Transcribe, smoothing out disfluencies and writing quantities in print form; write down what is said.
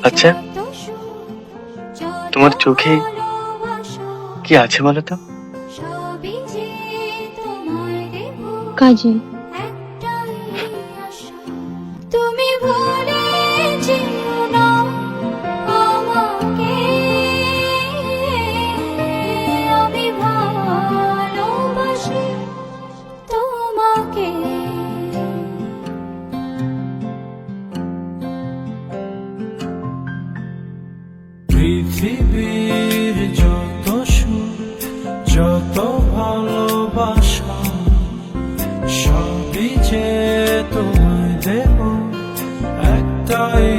আচ্ছা, তোমার চোখে কি আছে বলো তো? কাজল। তুমি ভুলে যেও না আমাকে, আমি ভালোবাসি তোমাকে। পৃথিবীর যত সুখ, যত ভালোবাসা, সবই যে তোমায় দেব একটাই